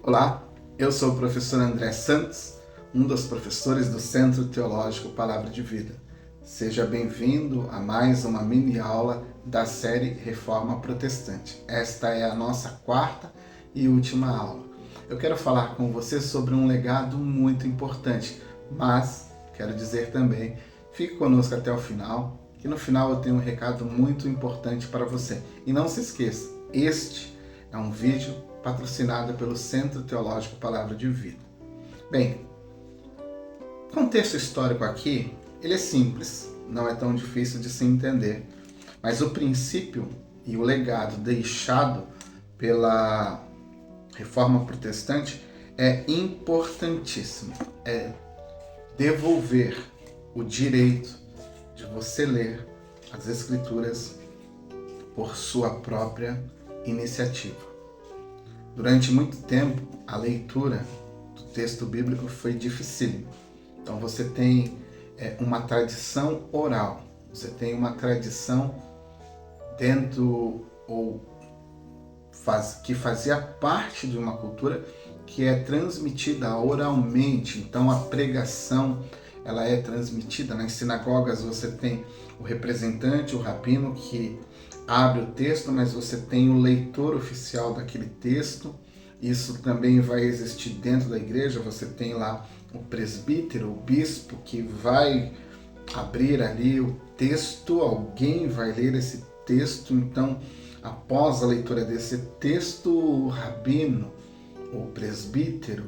Olá, eu sou o professor André Santos, um dos professores do Centro Teológico Palavra de Vida. Seja bem-vindo a mais uma mini aula da série Reforma Protestante. Esta é a nossa quarta e última aula. Eu quero falar com você sobre um legado muito importante, mas quero dizer também, fique conosco até o final, que no final eu tenho um recado muito importante para você. E não se esqueça, este é um vídeo patrocinado pelo Centro Teológico Palavra de Vida. Bem, o contexto histórico aqui, ele é simples, não é tão difícil de se entender, mas o princípio e o legado deixado pela Reforma Protestante é importantíssimo. É devolver o direito de você ler as Escrituras por sua própria iniciativa. Durante muito tempo, a leitura do texto bíblico foi dificílima. Então você tem uma tradição oral, você tem uma tradição dentro que fazia parte de uma cultura que é transmitida oralmente. Então a pregação ela é transmitida. Nas sinagogas você tem o representante, o rabino, que abre o texto, mas você tem o leitor oficial daquele texto. Isso também vai existir dentro da igreja. Você tem lá o presbítero, o bispo, que vai abrir ali o texto, alguém vai ler esse texto. Então, após a leitura desse texto, o rabino, o presbítero,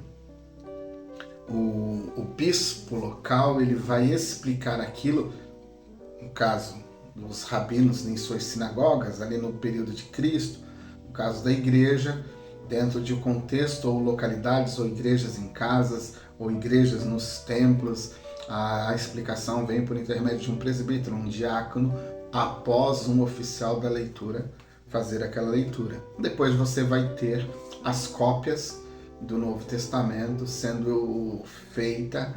o bispo local, ele vai explicar aquilo, no caso dos rabinos em suas sinagogas, ali no período de Cristo, no caso da igreja, dentro de um contexto ou localidades, ou igrejas em casas, ou igrejas nos templos, a explicação vem por intermédio de um presbítero, um diácono, após um oficial da leitura fazer aquela leitura. Depois você vai ter as cópias do Novo Testamento sendo feita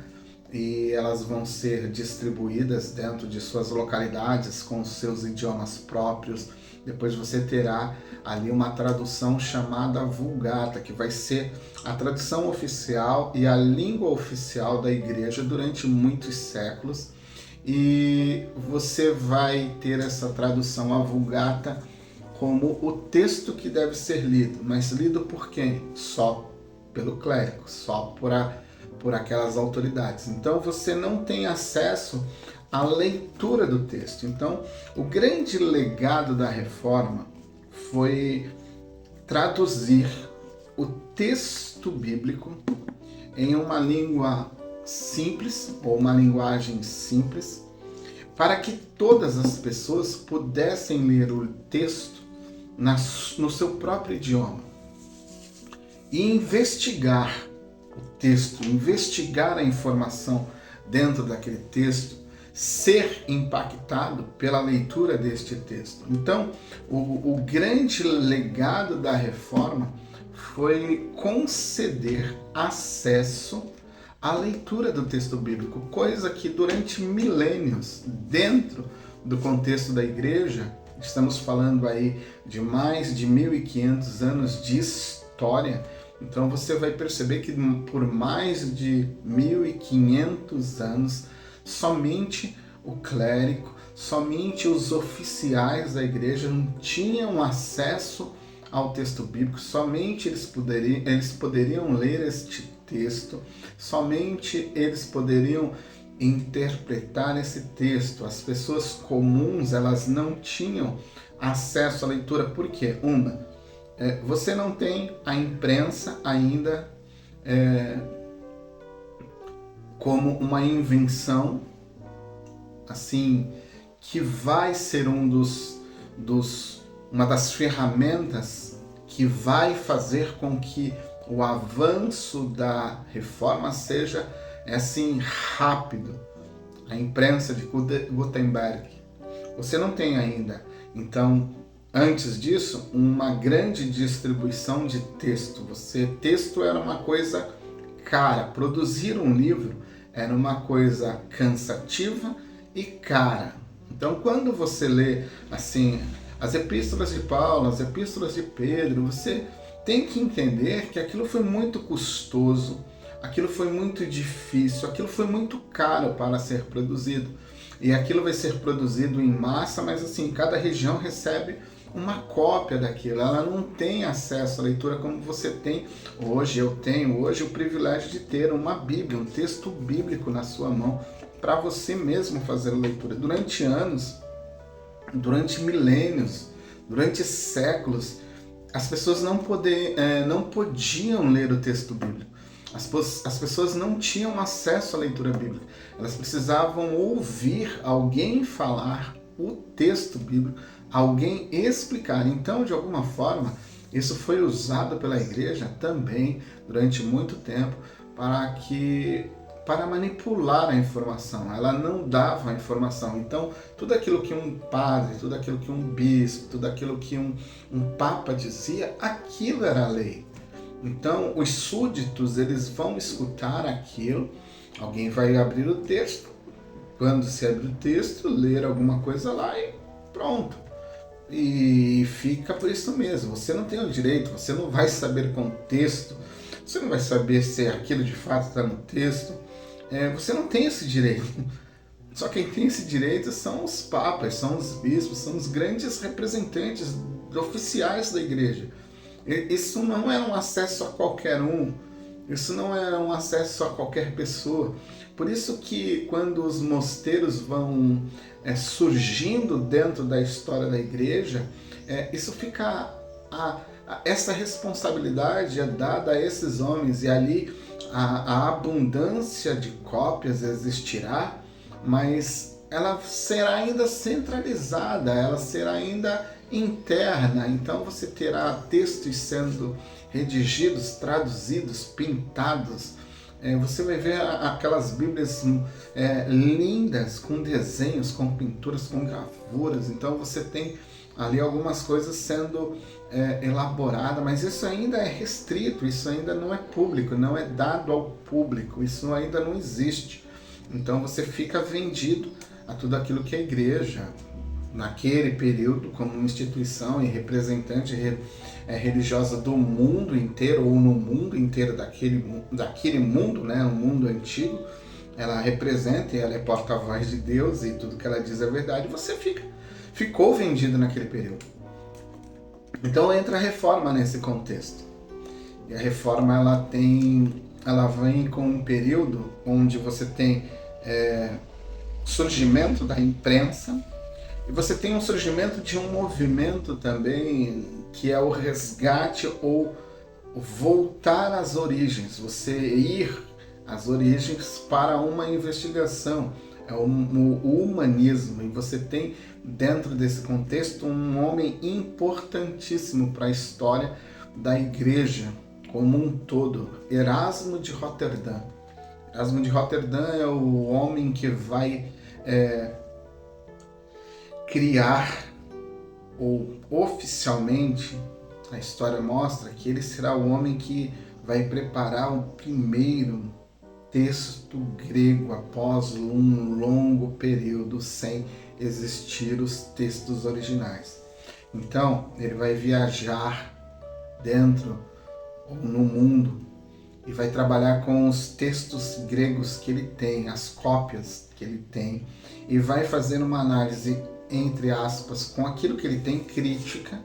e elas vão ser distribuídas dentro de suas localidades com os seus idiomas próprios. Depois você terá ali uma tradução chamada Vulgata, que vai ser a tradução oficial e a língua oficial da igreja durante muitos séculos. E você vai ter essa tradução, a Vulgata, como o texto que deve ser lido. Mas lido por quem? Só pelo clérigo, só por aquelas autoridades. Então você não tem acesso à leitura do texto. Então o grande legado da Reforma foi traduzir o texto bíblico em uma língua simples, ou uma linguagem simples, para que todas as pessoas pudessem ler o texto no seu próprio idioma e investigar o texto, investigar a informação dentro daquele texto, ser impactado pela leitura deste texto. Então, o grande legado da Reforma foi conceder acesso à leitura do texto bíblico, coisa que durante milênios, dentro do contexto da igreja, estamos falando aí de mais de 1.500 anos de história. Então você vai perceber que por mais de 1.500 anos, somente o clérigo, somente os oficiais da igreja não tinham acesso ao texto bíblico, somente eles poderiam ler este texto, somente eles poderiam interpretar esse texto. As pessoas comuns, elas não tinham acesso à leitura. Por quê? Você não tem a imprensa ainda como uma invenção assim que vai ser uma das ferramentas que vai fazer com que o avanço da reforma seja assim rápido. A imprensa de Gutenberg. Você não tem ainda. Então, antes disso, uma grande distribuição de texto. Texto era uma coisa cara. Produzir um livro era uma coisa cansativa e cara. Então, quando você lê assim as epístolas de Paulo, as epístolas de Pedro, você tem que entender que aquilo foi muito custoso, aquilo foi muito difícil, aquilo foi muito caro para ser produzido. E aquilo vai ser produzido em massa, mas assim, cada região recebe uma cópia daquilo. Ela não tem acesso à leitura como você tem hoje. Eu tenho hoje o privilégio de ter uma Bíblia, um texto bíblico na sua mão, para você mesmo fazer a leitura. Durante anos, durante milênios, durante séculos, as pessoas não podiam ler o texto bíblico. As pessoas não tinham acesso à leitura bíblica. Elas precisavam ouvir alguém falar o texto bíblico, alguém explicar. Então, de alguma forma, isso foi usado pela igreja também durante muito tempo para manipular a informação. Ela não dava a informação. Então, tudo aquilo que um padre, tudo aquilo que um bispo, tudo aquilo que um papa dizia, aquilo era a lei. Então, os súditos, eles vão escutar aquilo, alguém vai abrir o texto, quando se abre o texto, ler alguma coisa lá e pronto. E fica por isso mesmo. Você não tem o direito, você não vai saber contexto, você não vai saber se aquilo de fato está no texto. Você não tem esse direito. Só quem tem esse direito são os papas, são os bispos, são os grandes representantes oficiais da igreja. Isso não é um acesso a qualquer um, isso não é um acesso a qualquer pessoa. Por isso que quando os mosteiros vão surgindo dentro da história da igreja, isso fica essa responsabilidade é dada a esses homens, e ali a abundância de cópias existirá, mas ela será ainda centralizada, ela será ainda interna. Então você terá textos sendo redigidos, traduzidos, pintados. Você vai ver aquelas Bíblias lindas, com desenhos, com pinturas, com gravuras. Então você tem ali algumas coisas sendo elaboradas, mas isso ainda é restrito, isso ainda não é público, não é dado ao público, isso ainda não existe. Então você fica vendido a tudo aquilo que a igreja, naquele período, como uma instituição e representante religiosa do mundo inteiro, ou no mundo inteiro daquele mundo, né, o mundo antigo, ela representa e ela é porta-voz de Deus e tudo que ela diz é verdade. Você ficou vendido naquele período. Então entra a reforma nesse contexto. E a reforma ela vem com um período onde você tem surgimento da imprensa, e você tem um surgimento de um movimento também, que é o resgate ou voltar às origens, você ir às origens para uma investigação, é o humanismo. E você tem dentro desse contexto um homem importantíssimo para a história da igreja como um todo, Erasmo de Roterdã. Erasmo de Roterdã é o homem que vai criar, ou oficialmente a história mostra que ele será o homem que vai preparar o primeiro texto grego após um longo período sem existir os textos originais. Então, ele vai viajar dentro ou no mundo e vai trabalhar com os textos gregos que ele tem, as cópias que ele tem, e vai fazer uma análise, entre aspas, com aquilo que ele tem, crítica,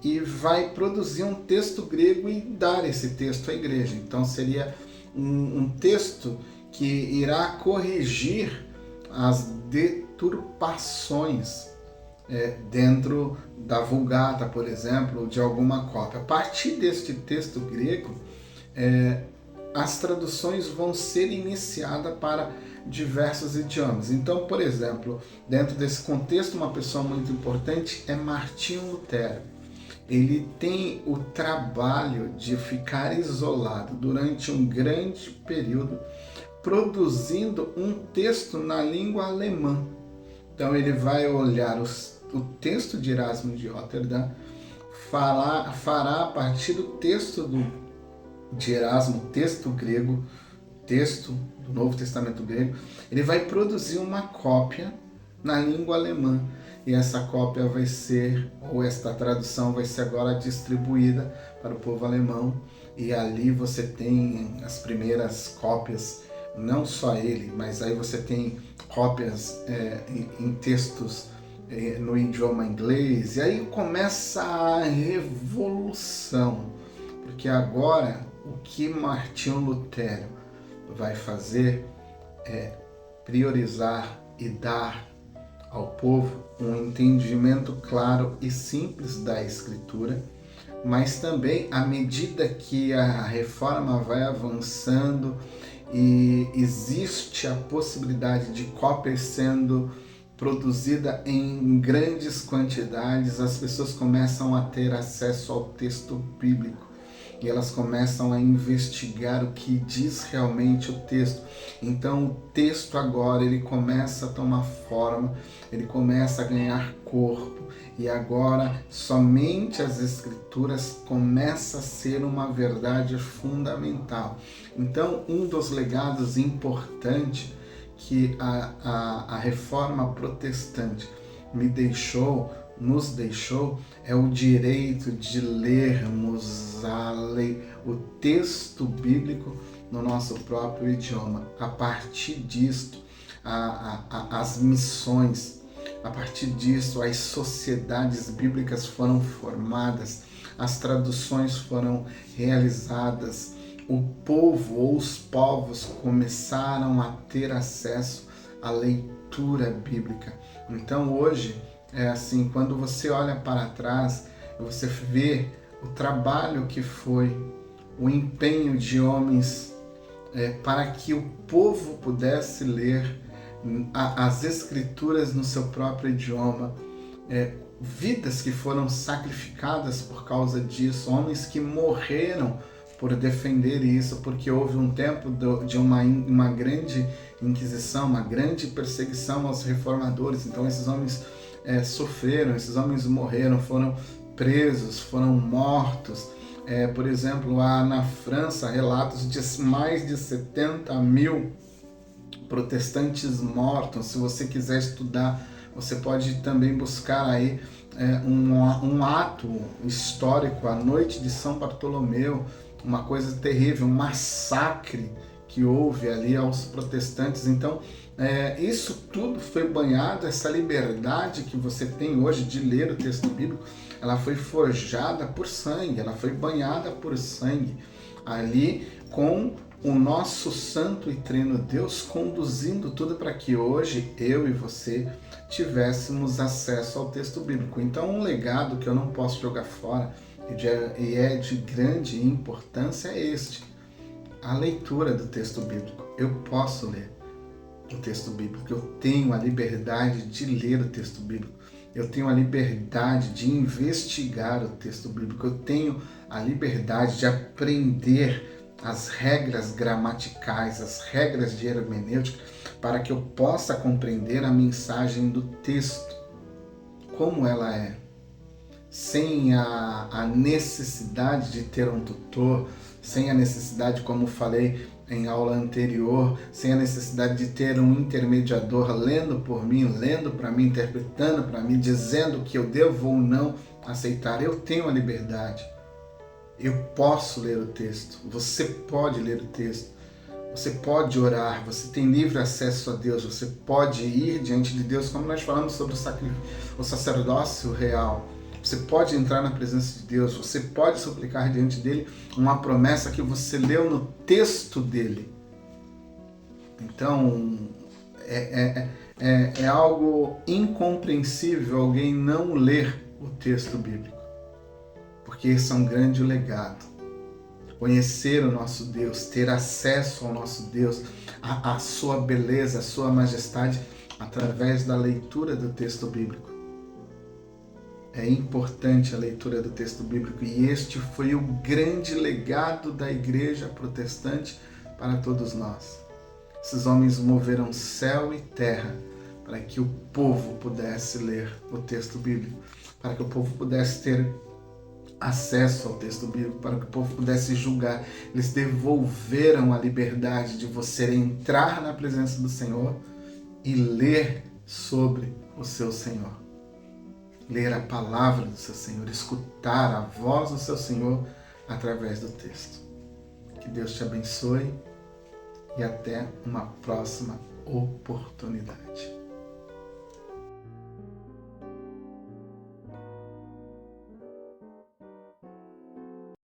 e vai produzir um texto grego e dar esse texto à igreja. Então seria um texto que irá corrigir as deturpações dentro da Vulgata, por exemplo, de alguma cópia. A partir deste texto grego, as traduções vão ser iniciadas para diversos idiomas. Então, por exemplo, dentro desse contexto, uma pessoa muito importante é Martinho Lutero. Ele tem o trabalho de ficar isolado durante um grande período, produzindo um texto na língua alemã. Então ele vai olhar o texto de Erasmo de Roterdã, fará a partir do texto de Erasmo, texto grego, texto do Novo Testamento grego, ele vai produzir uma cópia na língua alemã. E essa cópia vai ser, ou esta tradução vai ser agora distribuída para o povo alemão. E ali você tem as primeiras cópias, não só ele, mas aí você tem cópias em textos no idioma inglês. E aí começa a revolução, porque agora o que Martinho Lutero vai fazer é priorizar e dar ao povo um entendimento claro e simples da Escritura, mas também à medida que a reforma vai avançando e existe a possibilidade de cópias sendo produzida em grandes quantidades, as pessoas começam a ter acesso ao texto bíblico e elas começam a investigar o que diz realmente o texto. Então o texto agora ele começa a tomar forma, ele começa a ganhar corpo, e agora somente as Escrituras começa a ser uma verdade fundamental. Então um dos legados importantes que a reforma protestante nos deixou é o direito de lermos o texto bíblico no nosso próprio idioma. A partir disto, as missões, a partir disso, as sociedades bíblicas foram formadas, as traduções foram realizadas, o povo ou os povos começaram a ter acesso à leitura bíblica. Então hoje, é assim, quando você olha para trás, você vê o trabalho que foi, o empenho de homens para que o povo pudesse ler as Escrituras no seu próprio idioma, vidas que foram sacrificadas por causa disso, homens que morreram por defender isso, porque houve um tempo de uma grande inquisição, uma grande perseguição aos reformadores. Então esses homens sofreram, esses homens morreram, foram presos, foram mortos. Por exemplo, há na França relatos de mais de 70 mil protestantes mortos. Se você quiser estudar, você pode também buscar aí um ato histórico, a noite de São Bartolomeu, uma coisa terrível, um massacre que houve ali aos protestantes. Então, isso tudo foi banhado, essa liberdade que você tem hoje de ler o texto bíblico, ela foi forjada por sangue, ela foi banhada por sangue, ali com o nosso santo e trino Deus conduzindo tudo para que hoje eu e você tivéssemos acesso ao texto bíblico. Então, um legado que eu não posso jogar fora e é de grande importância é este: a leitura do texto bíblico. Eu posso ler o texto bíblico, eu tenho a liberdade de ler o texto bíblico, eu tenho a liberdade de investigar o texto bíblico, eu tenho a liberdade de aprender as regras gramaticais, as regras de hermenêutica, para que eu possa compreender a mensagem do texto, como ela é, sem a necessidade de ter um tutor, sem a necessidade, como falei em aula anterior, sem a necessidade de ter um intermediador lendo por mim, lendo para mim, interpretando para mim, dizendo que eu devo ou não aceitar. Eu tenho a liberdade. Eu posso ler o texto, você pode ler o texto, você pode orar, você tem livre acesso a Deus, você pode ir diante de Deus, como nós falamos sobre o sacerdócio real. Você pode entrar na presença de Deus, você pode suplicar diante dele uma promessa que você leu no texto dele. Então, é algo incompreensível alguém não ler o texto bíblico, porque esse é um grande legado. Conhecer o nosso Deus, ter acesso ao nosso Deus, a sua beleza, a sua majestade, através da leitura do texto bíblico. É importante a leitura do texto bíblico, e este foi o grande legado da igreja protestante para todos nós. Esses homens moveram céu e terra para que o povo pudesse ler o texto bíblico, para que o povo pudesse ter acesso ao texto bíblico, para que o povo pudesse julgar. Eles devolveram a liberdade de você entrar na presença do Senhor e ler sobre o seu Senhor. Ler a palavra do seu Senhor, escutar a voz do seu Senhor através do texto. Que Deus te abençoe e até uma próxima oportunidade.